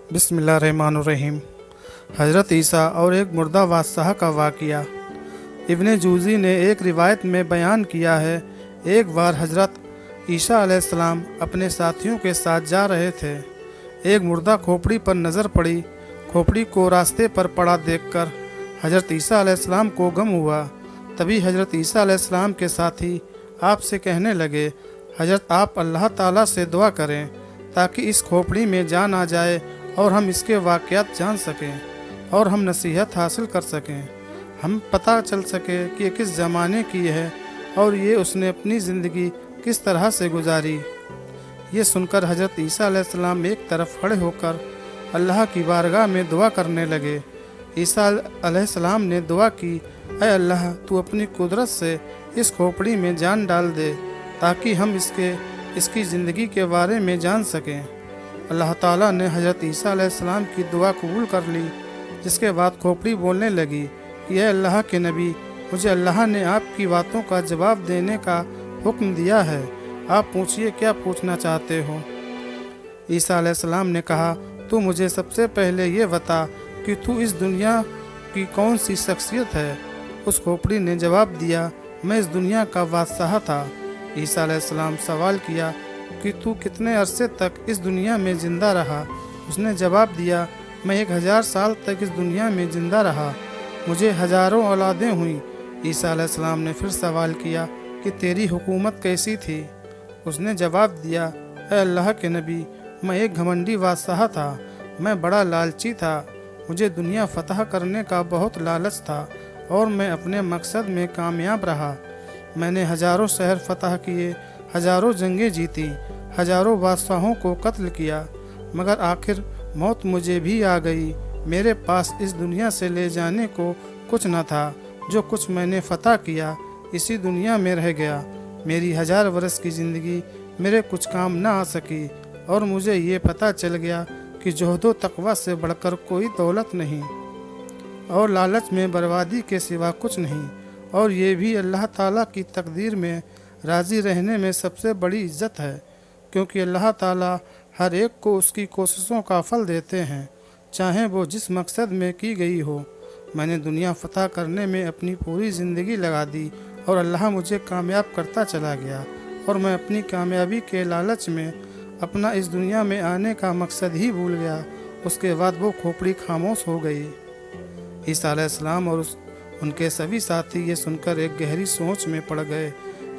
बिस्मिल्लाहिर्रहमानिर्रहीम। हज़रत ईसा और एक मुर्दा बादशाह का वाक़या। इब्न जूज़ी ने एक रिवायत में बयान किया है, एक बार हज़रत ईसा अलैहिस्सलाम अपने साथियों के साथ जा रहे थे। एक मुर्दा खोपड़ी पर नज़र पड़ी। खोपड़ी को रास्ते पर पड़ा देखकर हज़रत ईसा अलैहिस्सलाम को गम हुआ। तभी हज़रत ईसा अलैहिस्सलाम के साथी आपसे कहने लगे, हज़रत आप अल्लाह ताला से दुआ करें ताकि इस खोपड़ी में जान आ जाए और हम इसके वाक़यात जान सकें और हम नसीहत हासिल कर सकें। हम पता चल सके कि ये किस ज़माने की है और ये उसने अपनी ज़िंदगी किस तरह से गुजारी। ये सुनकर हज़रत ईसा अलैहिस्सलाम एक तरफ खड़े होकर अल्लाह की बारगाह में दुआ करने लगे। ईसा अलैहिस्सलाम ने दुआ की, ऐ अल्लाह, तू अपनी कुदरत से इस खोपड़ी में जान डाल दे ताकि हम इसकी ज़िंदगी के बारे में जान सकें। अल्लाह ताला ने हज़रत ईसा अलैहिस्सलाम की दुआ कबूल कर ली, जिसके बाद खोपड़ी बोलने लगी कि ऐ अल्लाह के नबी, मुझे अल्लाह ने आपकी बातों का जवाब देने का हुक्म दिया है। आप पूछिए, क्या पूछना चाहते हो। ईसा अलैहिस्सलाम ने कहा, तू मुझे सबसे पहले ये बता कि तू इस दुनिया की कौन सी शख्सियत है। उस खोपड़ी ने जवाब दिया, मैं इस दुनिया का बादशाह था। ईसा अलैहिस्सलाम सवाल किया कि तू कितने अरसे तक इस दुनिया में ज़िंदा रहा। उसने जवाब दिया, मैं 1000 साल तक इस दुनिया में ज़िंदा रहा। मुझे हज़ारों औलादें हुई। ईसा अलैहिस्सलाम ने फिर सवाल किया कि तेरी हुकूमत कैसी थी। उसने जवाब दिया, ऐ अल्लाह के नबी, मैं एक घमंडी बादशाह था। मैं बड़ा लालची था। मुझे दुनिया फतह करने का बहुत लालच था और मैं अपने मकसद में कामयाब रहा। मैंने हज़ारों शहर फतह किए, हज़ारों जंगें जीती, हज़ारों बादशाहों को कत्ल किया, मगर आखिर मौत मुझे भी आ गई। मेरे पास इस दुनिया से ले जाने को कुछ न था। जो कुछ मैंने फतह किया इसी दुनिया में रह गया। मेरी 1000 बरस की ज़िंदगी मेरे कुछ काम न आ सकी और मुझे ये पता चल गया कि जोहदो तकवा से बढ़कर कोई दौलत नहीं और लालच में बर्बादी के सिवा कुछ नहीं, और ये भी अल्लाह ताला की तकदीर में राज़ी रहने में सबसे बड़ी इज़्ज़त है, क्योंकि अल्लाह ताला हर एक को उसकी कोशिशों का फल देते हैं, चाहे वो जिस मकसद में की गई हो। मैंने दुनिया फतह करने में अपनी पूरी ज़िंदगी लगा दी और अल्लाह मुझे कामयाब करता चला गया, और मैं अपनी कामयाबी के लालच में अपना इस दुनिया में आने का मकसद ही भूल गया। उसके बाद वो खोपड़ी खामोश हो गई। ईसा अलैहिस्सलाम और उनके सभी साथी ये सुनकर एक गहरी सोच में पड़ गए।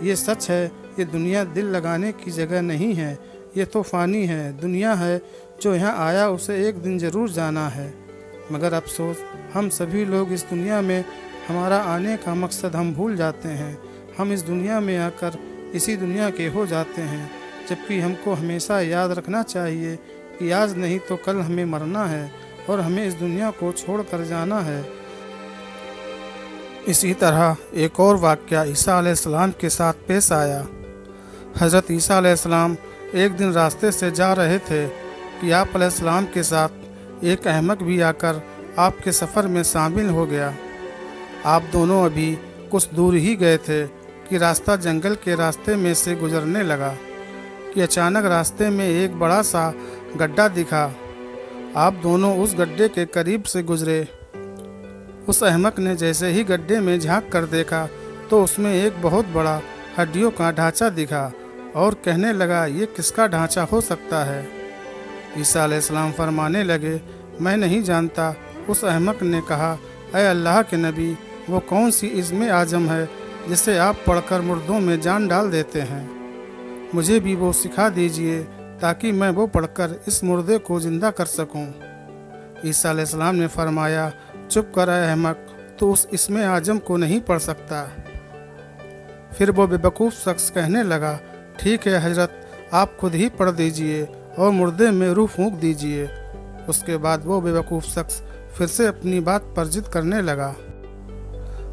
ये सच है, ये दुनिया दिल लगाने की जगह नहीं है। ये तो फ़ानी है। दुनिया है, जो यहाँ आया उसे एक दिन ज़रूर जाना है। मगर अफसोस, हम सभी लोग इस दुनिया में हमारा आने का मकसद हम भूल जाते हैं। हम इस दुनिया में आकर इसी दुनिया के हो जाते हैं, जबकि हमको हमेशा याद रखना चाहिए कि आज नहीं तो कल हमें मरना है और हमें इस दुनिया को छोड़ कर जाना है। इसी तरह एक और वाक़या ईसा अलैहिस्सलाम के साथ पेश आया। हज़रत ईसा अलैहिस्सलाम एक दिन रास्ते से जा रहे थे कि आप अलैहिस्सलाम के साथ एक अहमक भी आकर आपके सफ़र में शामिल हो गया। आप दोनों अभी कुछ दूर ही गए थे कि रास्ता जंगल के रास्ते में से गुजरने लगा कि अचानक रास्ते में एक बड़ा सा गड्ढा दिखा। आप दोनों उस गड्ढे के करीब से गुजरे। उस अहमक ने जैसे ही गड्ढे में झांक कर देखा तो उसमें एक बहुत बड़ा हड्डियों का ढांचा दिखा और कहने लगा, ये किसका ढांचा हो सकता है। ईसा अलैहिस्सलाम फरमाने लगे, मैं नहीं जानता। उस अहमक ने कहा, ऐ अल्लाह के नबी, वो कौन सी इज़्म आज़म है जिसे आप पढ़कर मुर्दों में जान डाल देते हैं। मुझे भी वो सिखा दीजिए ताकि मैं वो पढ़कर इस मुर्दे को ज़िंदा कर सकूं। ईसा अलैहिस्सलाम ने फरमाया, चुप कर ऐ अहमक, तो उस इस्म आज़म को नहीं पढ़ सकता। फिर वो बेवकूफ़ शख्स कहने लगा, ठीक है हजरत, आप खुद ही पढ़ दीजिए और मुर्दे में रूह फूंक दीजिए। उसके बाद वो बेवकूफ़ शख्स फिर से अपनी बात पर जिद करने लगा।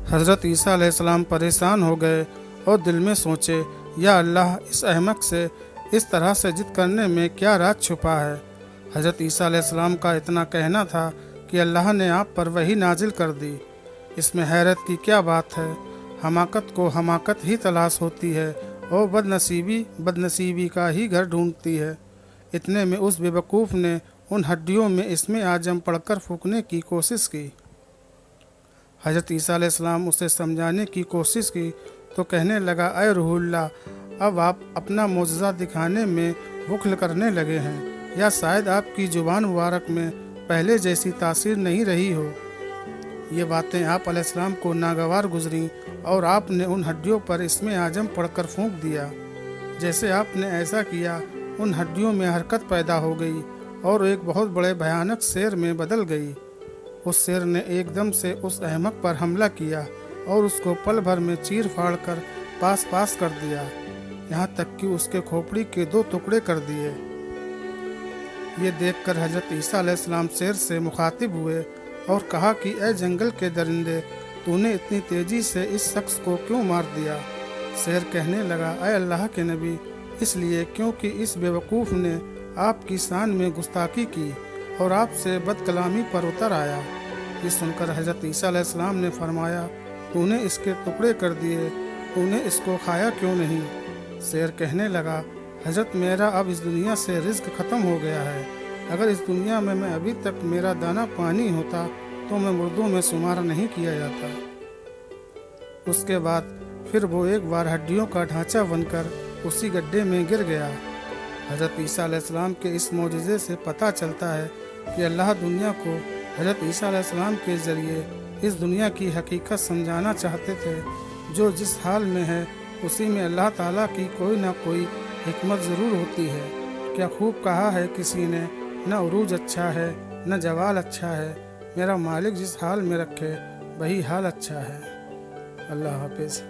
हज़रत ईसा अलैहिस्सलाम परेशान हो गए और दिल में सोचे, या अल्लाह, इस अहमक से इस तरह से जिद करने में क्या राज छुपा है। हज़रत ईसा अलैहिस्सलाम का इतना कहना था कि अल्लाह ने आप पर वही नाजिल कर दी। इसमें हैरत की क्या बात है। हमाकत को हमाकत ही तलाश होती है और बदनसीबी बदनसीबी का ही घर ढूंढती है। इतने में उस बेवकूफ़ ने उन हड्डियों में इसमें आजम पढ़कर फूंकने की कोशिश की। हज़रत ईसा अलैहिस्सलाम उसे समझाने की कोशिश की तो कहने लगा, अय रूहुल्लाह, अब आप अपना मोजज़ा दिखाने में बुख़्ल करने लगे हैं, या शायद आपकी ज़ुबान मुबारक में पहले जैसी तासीर नहीं रही हो। ये बातें आप अलैहिस्सलाम को नागवार गुजरी और आपने उन हड्डियों पर इसमें आजम पढ़कर फूंक दिया। जैसे आपने ऐसा किया, उन हड्डियों में हरकत पैदा हो गई और एक बहुत बड़े भयानक शेर में बदल गई। उस शेर ने एकदम से उस अहमक पर हमला किया और उसको पल भर में चीर फाड़ कर पास पास कर दिया, यहाँ तक कि उसके खोपड़ी के 2 टुकड़े कर दिए। ये देखकर हज़रत ईसा अलैहिस्सलाम शेर से मुखातिब हुए और कहा कि ए जंगल के दरिंदे, तूने इतनी तेज़ी से इस शख्स को क्यों मार दिया? शेर कहने लगा, ए अल्लाह के नबी, इसलिए क्योंकि इस बेवकूफ़ ने आपकी शान में गुस्ताखी की और आपसे बदकलामी पर उतर आया। ये सुनकर हज़रत ईसा अलैहिस्सलाम ने फरमाया, तूने इसके टुकड़े कर दिए, तूने इसको खाया क्यों नहीं? शेर कहने लगा, हज़रत, मेरा अब इस दुनिया से रिज़्क ख़त्म हो गया है। अगर इस दुनिया में मैं अभी तक मेरा दाना पानी होता तो मैं मुर्दों में शुमार नहीं किया जाता। उसके बाद फिर वो एक बार हड्डियों का ढांचा बनकर उसी गड्ढे में गिर गया। हज़रत ईसा अलैहिस्सलाम के इस मौजज़े से पता चलता है कि अल्लाह दुनिया को हज़रत ईसा अलैहिस्सलाम के ज़रिए इस दुनिया की हकीकत समझाना चाहते थे। जो जिस हाल में है उसी में अल्लाह ताला की कोई ना कोई हिकमत ज़रूर होती है। क्या खूब कहा है किसी ने, न उरूज अच्छा है न जवाल अच्छा है, मेरा मालिक जिस हाल में रखे वही हाल अच्छा है। अल्लाह हाफिज़।